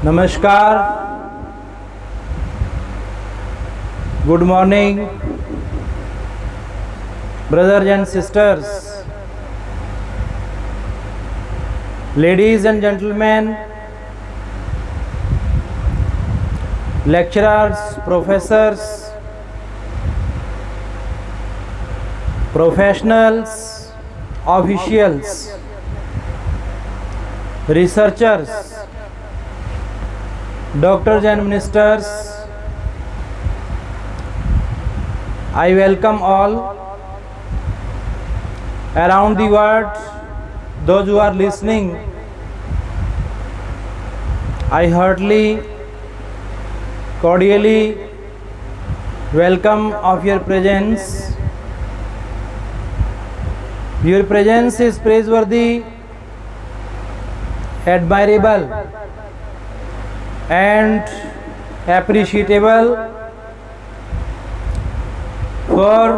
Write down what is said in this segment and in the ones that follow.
नमस्कार, good morning, brothers and sisters, ladies and gentlemen, lecturers, professors, professionals, officials, researchers, doctors and ministers, I welcome all around the world, those who are listening. I heartily, cordially welcome of your presence. Your presence is praiseworthy, admirable, and appreciable for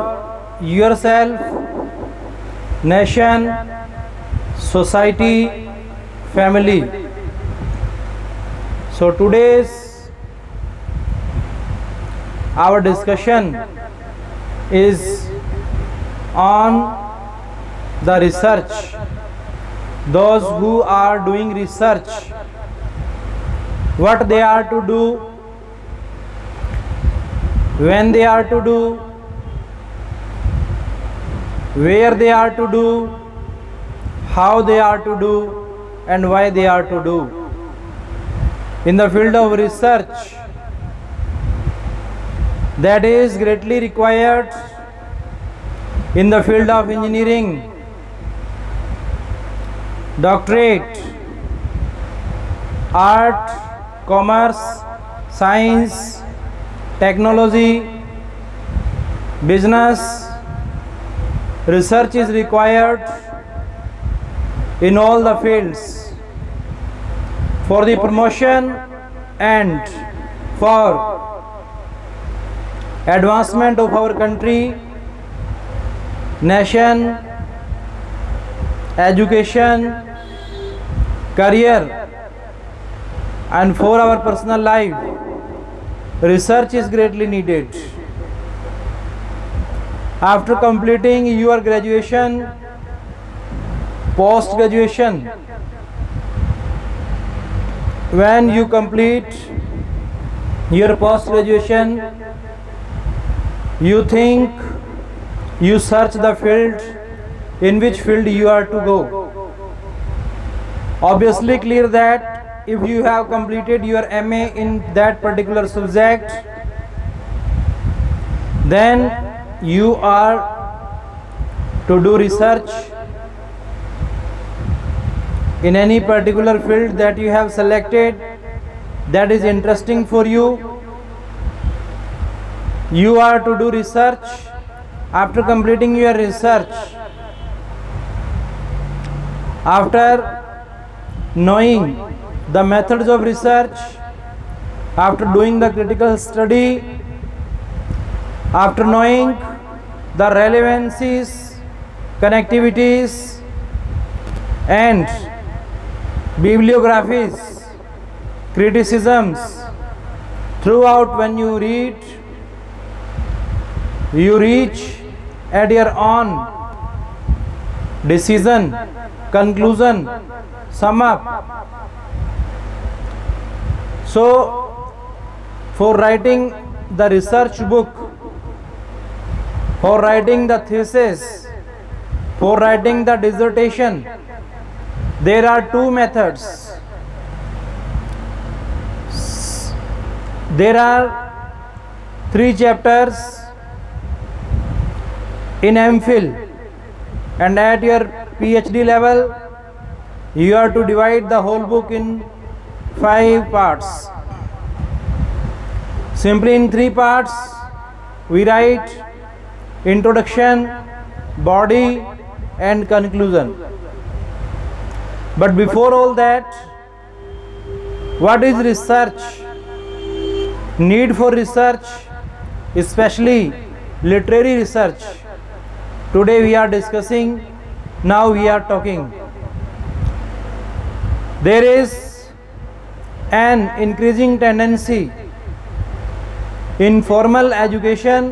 yourself, nation, society, family. So today's our discussion is on the research. Those who are doing research, what they are to do, when they are to do, where they are to do, how they are to do, and why they are to do. In the field of research, that is greatly required. In the field of engineering, doctorate, art, commerce, science, technology, business, research is required in all the fields for the promotion and for advancement of our country, nation, education, career, and for our personal life. Research is greatly needed. After completing your graduation, post graduation, when you complete your post graduation, you think, you search the field, in which field you are to go. Obviously clear that if you have completed your MA in that particular subject, then you are to do research in any particular field that you have selected that is interesting for you. You are to do research. After completing your research, after knowing the methods of research, after doing the critical study, after knowing the relevancies, connectivities, and bibliographies, criticisms, throughout when you read, you reach at your own decision, conclusion, sum up. So, for writing the research book, for writing the thesis, for writing the dissertation, there are two methods. There are 3 chapters in MPhil, and at your PhD level, you are to divide the whole book in 5 parts. Simply in 3 parts, we write introduction, body, and conclusion. But before all that, what is research? Need for research, especially literary research. Today we are discussing, now we are talking. There is an increasing tendency in formal education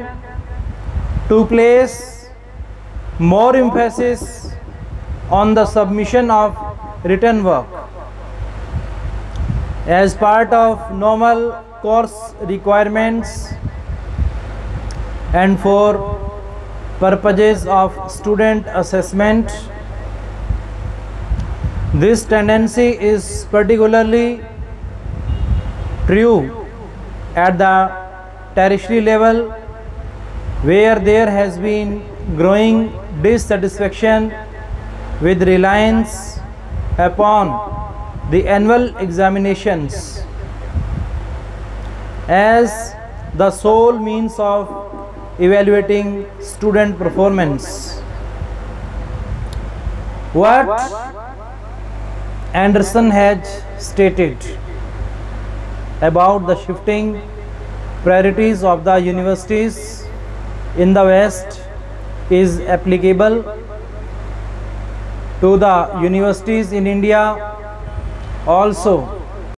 to place more emphasis on the submission of written work as part of normal course requirements and for purposes of student assessment. This tendency is particularly true at the tertiary level, where there has been growing dissatisfaction with reliance upon the annual examinations as the sole means of evaluating student performance. What Anderson has stated about the shifting priorities of the universities in the West is applicable to the universities in India also.